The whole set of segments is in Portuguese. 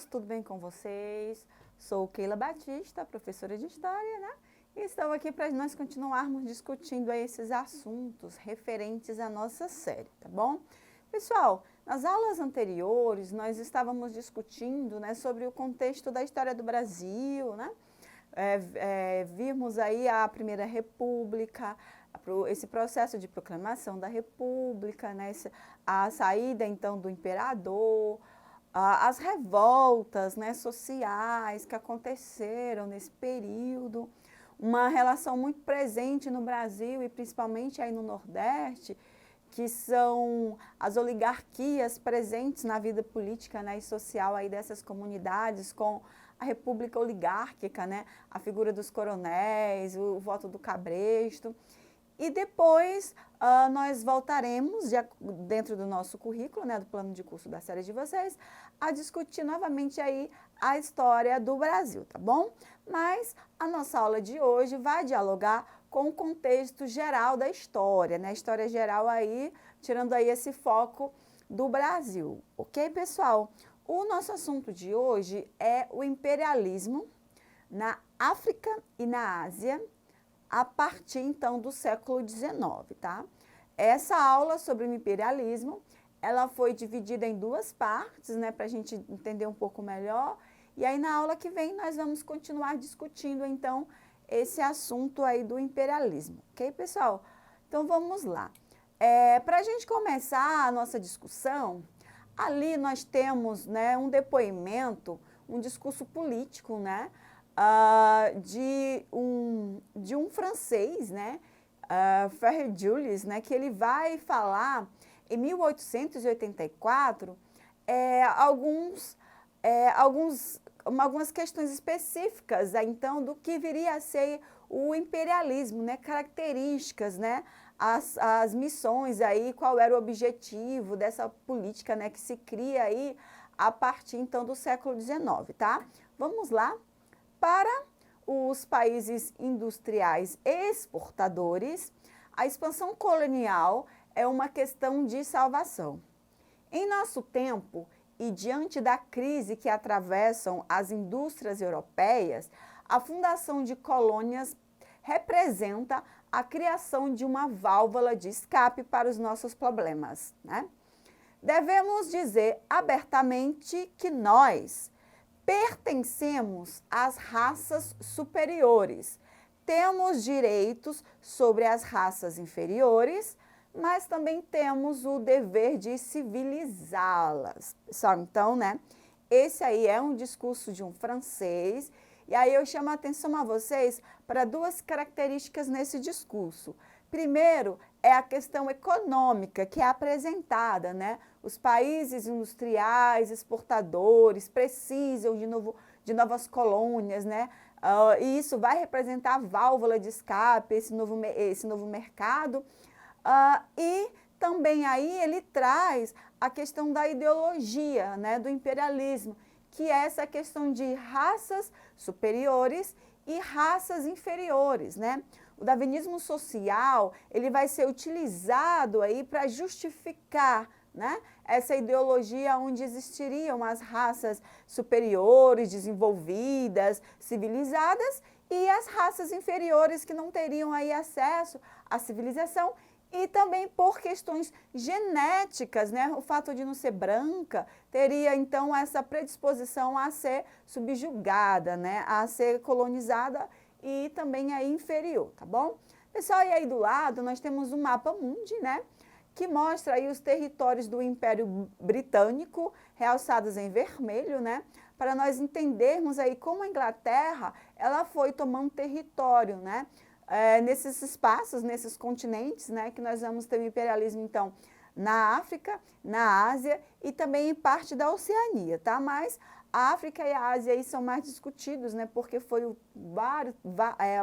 todos, tudo bem com vocês? Sou Keila Batista, professora de História, né? E estou aqui para nós continuarmos discutindo aí esses assuntos referentes à nossa série, tá bom? Pessoal, nas aulas anteriores nós estávamos discutindo, né, sobre o contexto da história do Brasil, né? Vimos aí a Primeira República, esse processo de proclamação da República, né, a saída então do imperador, as revoltas, né, sociais que aconteceram nesse período, uma relação muito presente no Brasil e principalmente aí no Nordeste, que são as oligarquias presentes na vida política, né, e social aí dessas comunidades, com a república oligárquica, né, a figura dos coronéis, o voto do cabresto. E depois nós voltaremos, dentro do nosso currículo, né, do plano de curso da série de vocês, a discutir novamente aí a história do Brasil, tá bom? Mas a nossa aula de hoje vai dialogar com o contexto geral da história, né? A história geral aí, tirando aí esse foco do Brasil, ok, pessoal? O nosso assunto de hoje é o imperialismo na África e na Ásia, a partir então do século XIX, tá? Essa aula sobre o imperialismo, ela foi dividida em duas partes, né, para a gente entender um pouco melhor. E aí na aula que vem nós vamos continuar discutindo então esse assunto aí do imperialismo, ok, pessoal? Então vamos lá. Para a gente começar a nossa discussão, ali nós temos, né, um depoimento, um discurso político, né, de um francês, né, Frère Jules, né, que ele vai falar em 1884 algumas questões específicas, então, do que viria a ser o imperialismo, né, características, né, as missões aí, qual era o objetivo dessa política, né, que se cria aí a partir, então, do século XIX, tá? Vamos lá. Para os países industriais exportadores, a expansão colonial é uma questão de salvação. Em nosso tempo, e diante da crise que atravessam as indústrias europeias, a fundação de colônias representa a criação de uma válvula de escape para os nossos problemas, né? Devemos dizer abertamente que nós pertencemos às raças superiores, temos direitos sobre as raças inferiores, mas também temos o dever de civilizá-las. Pessoal, então, né, esse aí é um discurso de um francês, e aí eu chamo a atenção a vocês para duas características nesse discurso. Primeiro, é a questão econômica que é apresentada, né? Os países industriais, exportadores, precisam de novas colônias, né? E isso vai representar a válvula de escape, esse novo mercado. E também aí ele traz a questão da ideologia, né, do imperialismo, que é essa questão de raças superiores e raças inferiores, né? O darwinismo social, ele vai ser utilizado aí para justificar, né, essa ideologia onde existiriam as raças superiores, desenvolvidas, civilizadas, e as raças inferiores que não teriam aí acesso à civilização, e também por questões genéticas, né? O fato de não ser branca teria então essa predisposição a ser subjugada, né? A ser colonizada e também aí inferior, tá bom? Pessoal, e aí do lado nós temos um mapa mundi, né, que mostra aí os territórios do Império Britânico, realçados em vermelho, né, para nós entendermos aí como a Inglaterra, ela foi tomando território, né, nesses espaços, nesses continentes, né, que nós vamos ter o imperialismo, então, na África, na Ásia e também em parte da Oceania, tá? Mas a África e a Ásia aí são mais discutidos, né, porque foi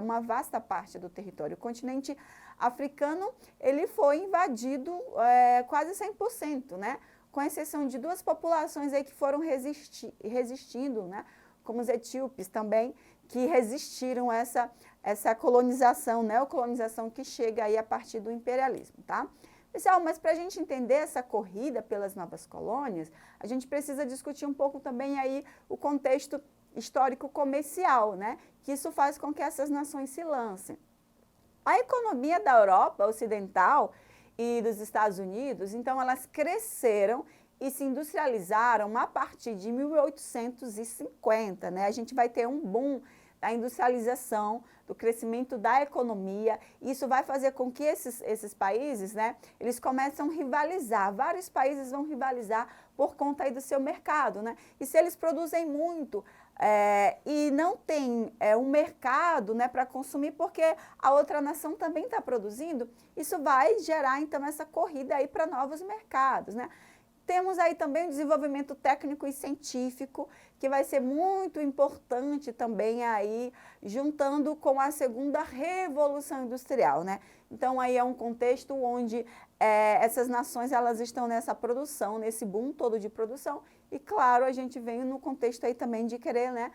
uma vasta parte do território. O continente africano, ele foi invadido quase 100%, né, com exceção de duas populações aí que foram resistindo, né, como os etíopes também, que resistiram a essa colonização, neocolonização que chega aí a partir do imperialismo, tá? Pessoal, mas para a gente entender essa corrida pelas novas colônias, a gente precisa discutir um pouco também aí o contexto histórico comercial, né? Que isso faz com que essas nações se lancem. A economia da Europa Ocidental e dos Estados Unidos, então elas cresceram e se industrializaram a partir de 1850, né? A gente vai ter um boom da industrialização, do crescimento da economia. Isso vai fazer com que esses países, né, eles começam a rivalizar. Vários países vão rivalizar por conta aí do seu mercado, né? E se eles produzem muito e não tem um mercado, né, para consumir, porque a outra nação também está produzindo, isso vai gerar, então, essa corrida aí para novos mercados, né? Temos aí também o desenvolvimento técnico e científico, que vai ser muito importante também aí, juntando com a segunda revolução industrial, né? Então, aí é um contexto onde essas nações, elas estão nessa produção, nesse boom todo de produção, e claro, a gente vem no contexto aí também de querer, né,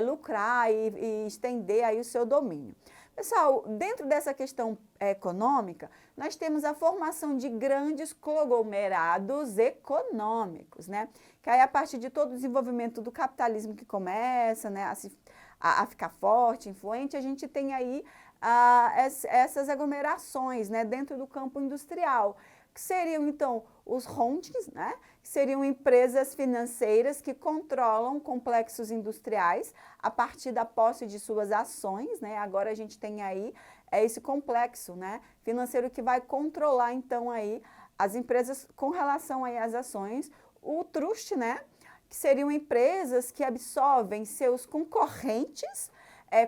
lucrar e estender aí o seu domínio. Pessoal, dentro dessa questão econômica, nós temos a formação de grandes conglomerados econômicos, né? Que aí a partir de todo o desenvolvimento do capitalismo que começa, né, a ficar forte, influente, a gente tem aí essas aglomerações, né, dentro do campo industrial, que seriam então os holdings, né, que seriam empresas financeiras que controlam complexos industriais a partir da posse de suas ações, né? Agora a gente tem aí esse complexo, né, financeiro que vai controlar então aí as empresas com relação aí às ações. O trust, né, que seriam empresas que absorvem seus concorrentes,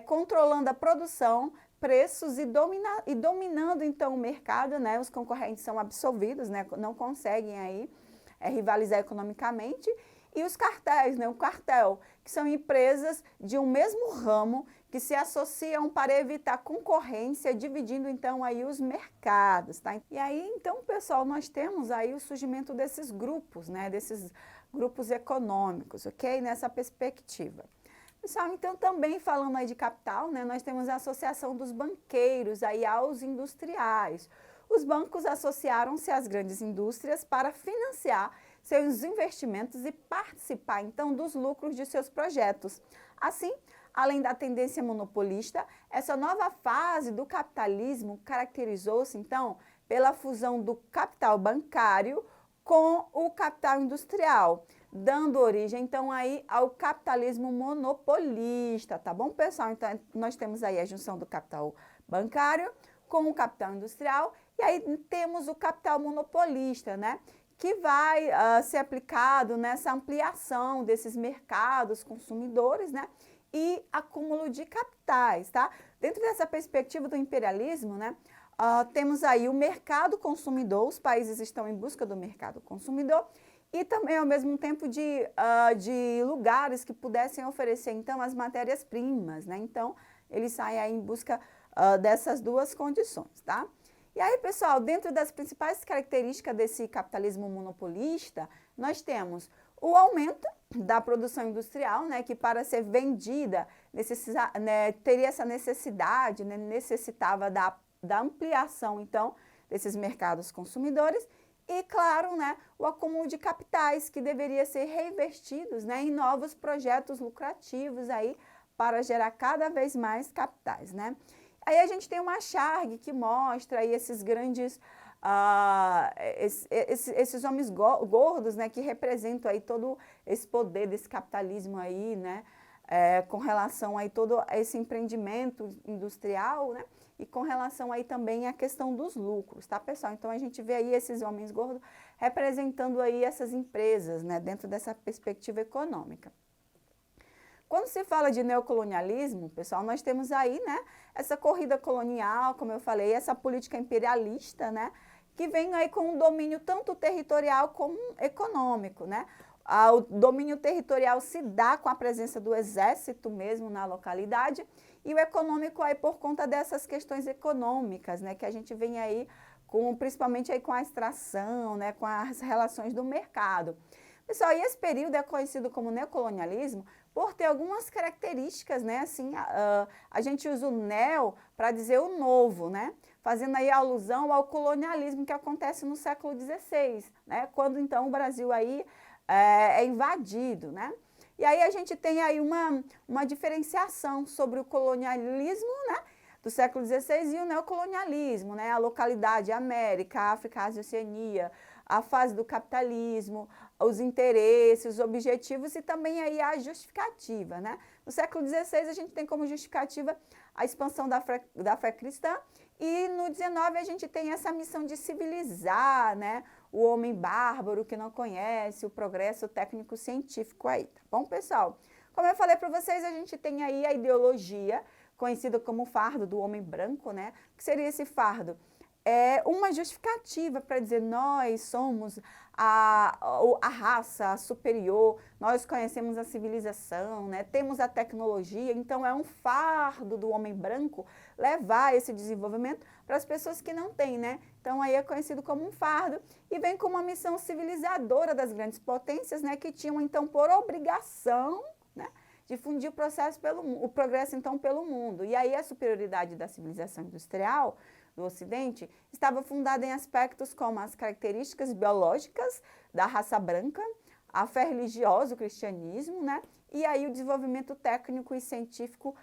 controlando a produção, preços e dominando então o mercado, né? Os concorrentes são absolvidos, né? Não conseguem aí rivalizar economicamente. E os cartéis, né? O cartel, que são empresas de um mesmo ramo que se associam para evitar concorrência, dividindo então aí os mercados, tá? E aí então, pessoal, nós temos aí o surgimento desses grupos, né? Desses grupos econômicos, ok? Nessa perspectiva. Pessoal, então também falando aí de capital, né, nós temos a associação dos banqueiros aí aos industriais. Os bancos associaram-se às grandes indústrias para financiar seus investimentos e participar então dos lucros de seus projetos. Assim, além da tendência monopolista, essa nova fase do capitalismo caracterizou-se então pela fusão do capital bancário com o capital industrial, dando origem, então, aí ao capitalismo monopolista, tá bom, pessoal? Então, nós temos aí a junção do capital bancário com o capital industrial, e aí temos o capital monopolista, né? Que vai ser aplicado nessa ampliação desses mercados consumidores, né? E acúmulo de capitais, tá? Dentro dessa perspectiva do imperialismo, né? Temos aí o mercado consumidor, os países estão em busca do mercado consumidor e também, ao mesmo tempo, de lugares que pudessem oferecer, então, as matérias-primas, né? Então, eles saem aí em busca dessas duas condições, tá? E aí, pessoal, dentro das principais características desse capitalismo monopolista, nós temos o aumento da produção industrial, né, que para ser vendida teria essa necessidade, né, necessitava da ampliação, então, desses mercados consumidores e, claro, né, o acúmulo de capitais que deveria ser reinvestidos, né, em novos projetos lucrativos aí para gerar cada vez mais capitais, né. Aí a gente tem uma Charg que mostra aí esses grandes, esses homens gordos, né, que representam aí todo esse poder desse capitalismo aí, né, com relação aí todo esse empreendimento industrial, né, e com relação aí também à questão dos lucros, tá, pessoal? Então, a gente vê aí esses homens gordos representando aí essas empresas, né, dentro dessa perspectiva econômica. Quando se fala de neocolonialismo, pessoal, nós temos aí, né, essa corrida colonial, como eu falei, essa política imperialista, né, que vem aí com um domínio tanto territorial como econômico, né? O domínio territorial se dá com a presença do exército mesmo na localidade e o econômico aí por conta dessas questões econômicas, né, que a gente vem aí principalmente aí com a extração, né, com as relações do mercado. Pessoal, e esse período é conhecido como neocolonialismo por ter algumas características, né, assim, a gente usa o neo para dizer o novo, né, fazendo aí alusão ao colonialismo que acontece no século XVI, né? Quando então o Brasil aí é invadido, né? E aí a gente tem aí uma diferenciação sobre o colonialismo, né, do século XVI e o neocolonialismo, né, a localidade América, África, Ásia, Oceania, a fase do capitalismo, os interesses, os objetivos e também aí a justificativa, né. No século XVI a gente tem como justificativa a expansão da fé cristã e no XIX a gente tem essa missão de civilizar, né, o homem bárbaro que não conhece o progresso técnico-científico aí, tá bom, pessoal? Como eu falei para vocês, a gente tem aí a ideologia, conhecida como fardo do homem branco, né? O que seria esse fardo? É uma justificativa para dizer nós somos a raça superior, nós conhecemos a civilização, né? Temos a tecnologia, então é um fardo do homem branco levar esse desenvolvimento para as pessoas que não têm, né? Então aí é conhecido como um fardo e vem com uma missão civilizadora das grandes potências, né? Que tinham então por obrigação, né, difundir o progresso então pelo mundo. E aí a superioridade da civilização industrial do Ocidente estava fundada em aspectos como as características biológicas da raça branca, a fé religiosa, o cristianismo, né? E aí o desenvolvimento técnico e científico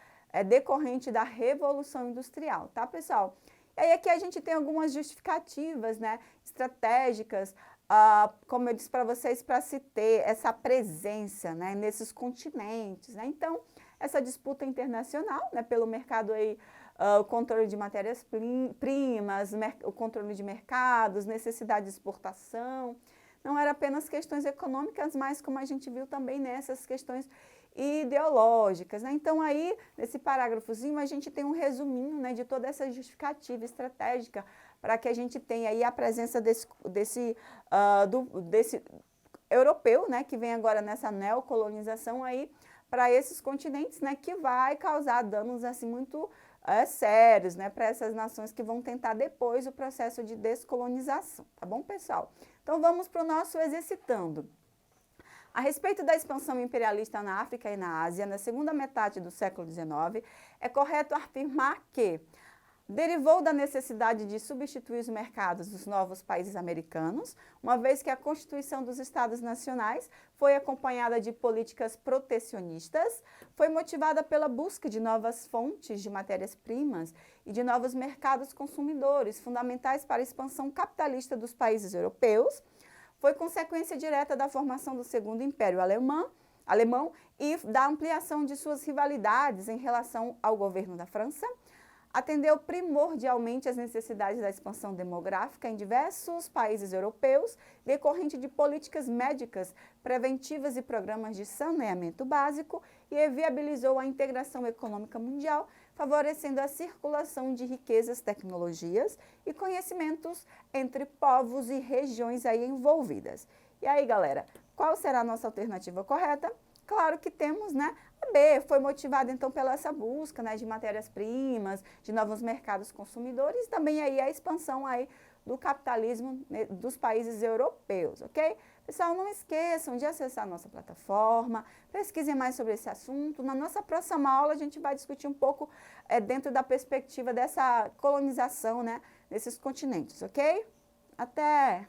decorrente da Revolução Industrial, tá, pessoal? E aí aqui a gente tem algumas justificativas, né, estratégicas, como eu disse para vocês, para se ter essa presença, né, nesses continentes, né? Então, essa disputa internacional, né, pelo mercado aí, o controle de matérias-primas, o controle de mercados, necessidade de exportação, não era apenas questões econômicas, mas como a gente viu também nessas questões ideológicas, né? Então aí, nesse parágrafozinho, a gente tem um resuminho, né, de toda essa justificativa estratégica para que a gente tenha aí a presença desse europeu, né, que vem agora nessa neocolonização aí para esses continentes, né, que vai causar danos assim muito sérios, né, para essas nações que vão tentar depois o processo de descolonização, tá bom, pessoal? Então vamos para o nosso exercitando. A respeito da expansão imperialista na África e na Ásia, na segunda metade do século XIX, é correto afirmar que derivou da necessidade de substituir os mercados dos novos países americanos, uma vez que a Constituição dos Estados Nacionais foi acompanhada de políticas protecionistas, foi motivada pela busca de novas fontes de matérias-primas e de novos mercados consumidores, fundamentais para a expansão capitalista dos países europeus, foi consequência direta da formação do Segundo Império Alemão e da ampliação de suas rivalidades em relação ao governo da França, atendeu primordialmente às necessidades da expansão demográfica em diversos países europeus, decorrente de políticas médicas preventivas e programas de saneamento básico, e viabilizou a integração econômica mundial, favorecendo a circulação de riquezas, tecnologias e conhecimentos entre povos e regiões aí envolvidas. E aí, galera, qual será a nossa alternativa correta? Claro que temos, né, a B, foi motivada então pela essa busca, né, de matérias-primas, de novos mercados consumidores, e também aí a expansão aí do capitalismo, né, dos países europeus, ok? Pessoal, não esqueçam de acessar a nossa plataforma, pesquisem mais sobre esse assunto. Na nossa próxima aula a gente vai discutir um pouco dentro da perspectiva dessa colonização, né, nesses continentes, ok? Até!